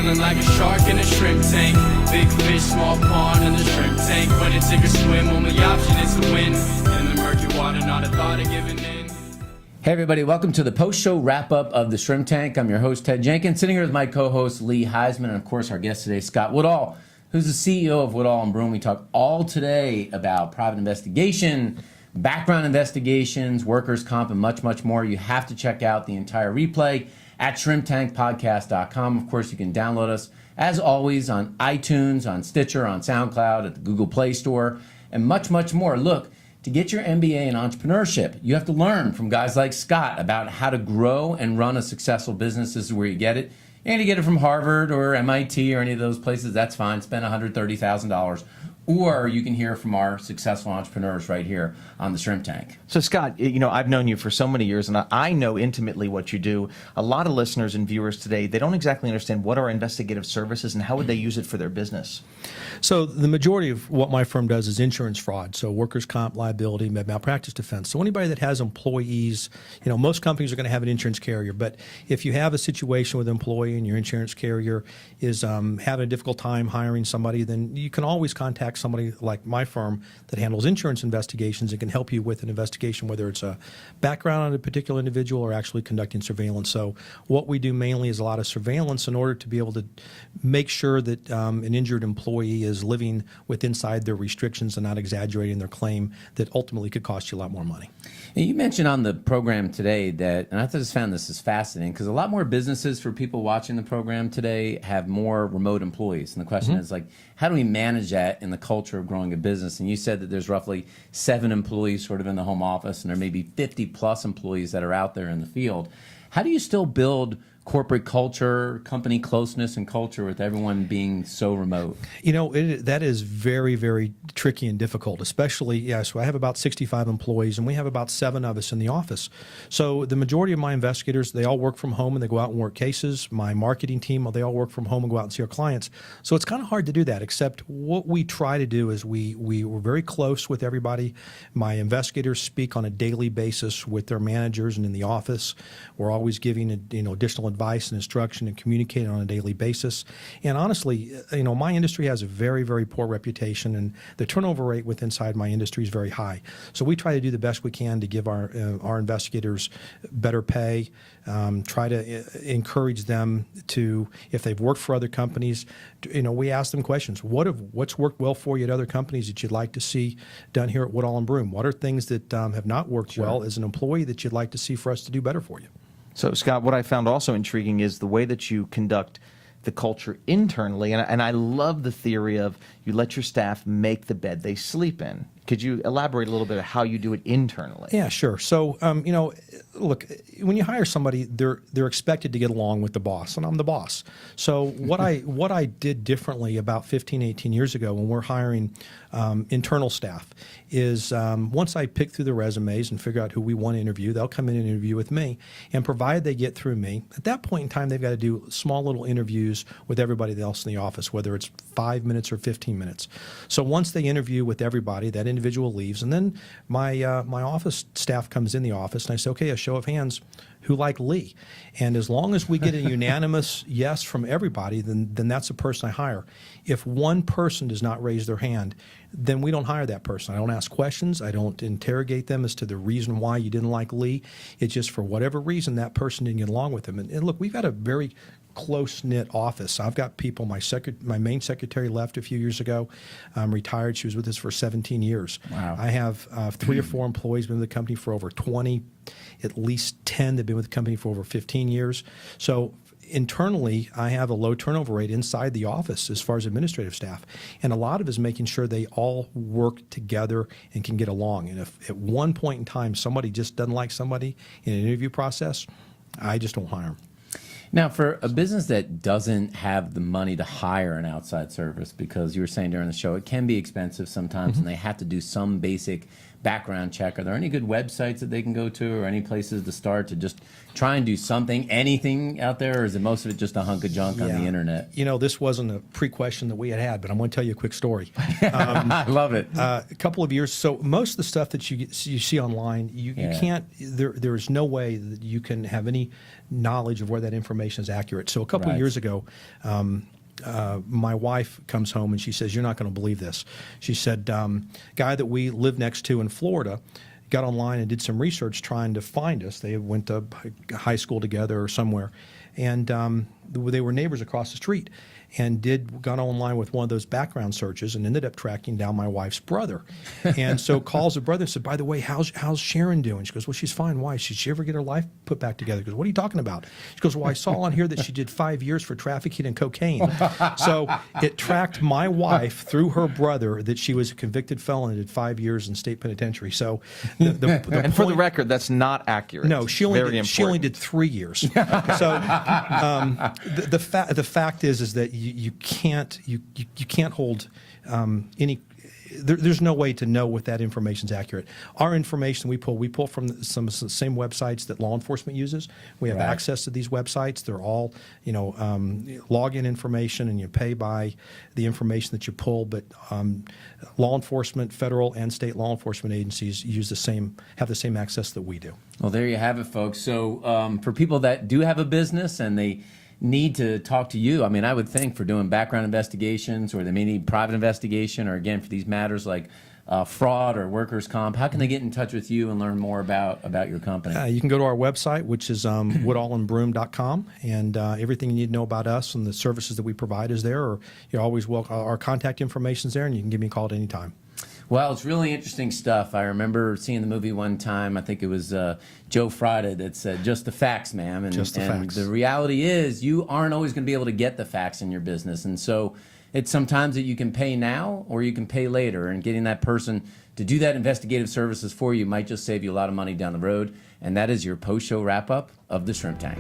feeling like a shark in a shrimp tank. Big fish, small pond in the shrimp tank. When it's sink or swim, only option is to win. In the murky water, not a thought of giving in. Hey everybody, welcome to the post-show wrap-up of the Shrimp Tank. I'm your host, Ted Jenkins, sitting here with my co-host, Lee Heisman, and of course our guest today, Scott Woodall, who's the CEO of Woodall and Broome. We talk all today about private investigation, background investigations, workers' comp, and much, much more. You have to check out the entire replay at shrimptankpodcast.com. Of course, you can download us, as always, on iTunes, on Stitcher, on SoundCloud, at the Google Play Store, and much, much more. Look, to get your MBA in entrepreneurship, you have to learn from guys like Scott about how to grow and run a successful business. This is where you get it. And you get it from Harvard or MIT or any of those places, that's fine. Spend $130,000. Or you can hear from our successful entrepreneurs right here on the Shrimp Tank. So Scott, you know, I've known you for so many years, and I know intimately what you do. A lot of listeners and viewers today, they don't exactly understand what are investigative services and how would they use it for their business. So the majority of what my firm does is insurance fraud, so workers' comp, liability, malpractice defense. So anybody that has employees, you know, most companies are going to have an insurance carrier, but if you have a situation with an employee and your insurance carrier is having a difficult time hiring somebody, then you can always contact somebody like my firm that handles insurance investigations and can help you with an investigation, whether it's a background on a particular individual or actually conducting surveillance. So what we do mainly is a lot of surveillance in order to be able to make sure that an injured employee is living inside their restrictions and not exaggerating their claim that ultimately could cost you a lot more money. And you mentioned on the program today that, and I just found this is fascinating, because a lot more businesses, for people watching the program today, have more remote employees. And the question is, like, how do we manage that in the culture of growing a business? And you said that there's roughly 7 employees sort of in the home office, and there may be 50 plus employees that are out there in the field. How do you still build corporate culture, company closeness and culture with everyone being so remote? You know, that is very, very tricky and difficult, especially, so I have about 65 employees and we have about 7 of us in the office. So the majority of my investigators, they all work from home and they go out and work cases. My marketing team, they all work from home and go out and see our clients. So it's kind of hard to do that, except what we try to do is we were very close with everybody. My investigators speak on a daily basis with their managers and in the office. We're always giving, additional advice and instruction and communicating on a daily basis. And honestly, my industry has a very, very poor reputation, and the turnover rate inside my industry is very high. So we try to do the best we can to give our investigators better pay, try to encourage them to, if they've worked for other companies, we ask them questions. What's worked well for you at other companies that you'd like to see done here at Woodall and Broome? What are things that have not worked well as an employee that you'd like to see for us to do better for you? So, Scott, what I found also intriguing is the way that you conduct the culture internally, and I love the theory of you let your staff make the bed they sleep in. Could you elaborate a little bit on how you do it internally? Yeah, sure. So, look, when you hire somebody, they're expected to get along with the boss, and I'm the boss. So what I did differently about 15, 18 years ago when we're hiring internal staff is once I pick through the resumes and figure out who we want to interview, they'll come in and interview with me, and provided they get through me, at that point in time, they've got to do small little interviews with everybody else in the office, whether it's 5 minutes or 15 minutes. So once they interview with everybody, that individual leaves, and then my office staff comes in the office, and I say, okay, a show of hands, who like Lee? And as long as we get a unanimous yes from everybody, then that's the person I hire. If one person does not raise their hand, then we don't hire that person. I don't ask questions. I don't interrogate them as to the reason why you didn't like Lee. It's just for whatever reason that person didn't get along with him. And look, we've got a very close-knit office. I've got people, my main secretary left a few years ago, retired. She was with us for 17 years. Wow. I have 3 or 4 employees been with the company for over 20, at least 10 that have been with the company for over 15 years. So internally, I have a low turnover rate inside the office as far as administrative staff. And a lot of it is making sure they all work together and can get along. And if at one point in time somebody just doesn't like somebody in an interview process, I just don't hire them. Now, for a business that doesn't have the money to hire an outside service, because you were saying during the show it can be expensive sometimes, and they have to do some basic background check, are there any good websites that they can go to or any places to start to just try and do something, anything out there, or is it most of it just a hunk of junk on the internet? You know, this wasn't a pre-question that we had, but I'm going to tell you a quick story. I love it. A couple of years. So most of the stuff that you see online, you can't. There is no way that you can have any knowledge of where that information is accurate. So a couple of years ago. My wife comes home and she says, "You're not going to believe this." She said, "Guy that we live next to in Florida got online and did some research trying to find us. They went to high school together or somewhere, and they were neighbors across the street, and got online with one of those background searches and ended up tracking down my wife's brother, and so calls the brother and said, 'By the way, how's Sharon doing?' She goes, 'Well, she's fine. Why? Should she ever get her life put back together?' He goes, 'What are you talking about?' She goes, 'Well, I saw on here that she did 5 years for trafficking and cocaine.' So it tracked my wife through her brother that she was a convicted felon and did 5 years in state penitentiary. So And for the record, that's not accurate. no, she only did 3 years. So the fact is that you can't hold any. There's no way to know if that information is accurate. Our information we pull from some of the same websites that law enforcement uses. We have access to these websites. They're all login information, and you pay by the information that you pull. But law enforcement, federal and state law enforcement agencies have the same access that we do. Well, there you have it, folks. So for people that do have a business and they need to talk to you, I mean, I would think for doing background investigations, or they may need private investigation, or again, for these matters like fraud or workers' comp, how can they get in touch with you and learn more about your company? You can go to our website, which is woodallandbroome.com, and everything you need to know about us and the services that we provide is there. Or you're always welcome. Our contact information is there, and you can give me a call at any time. Well, it's really interesting stuff. I remember seeing the movie one time. I think it was Joe Friday that said, "Just the facts, ma'am." And, Just the facts. The reality is you aren't always going to be able to get the facts in your business. And so it's sometimes that you can pay now or you can pay later. And getting that person to do that investigative services for you might just save you a lot of money down the road. And that is your post-show wrap-up of the Shrimp Tank.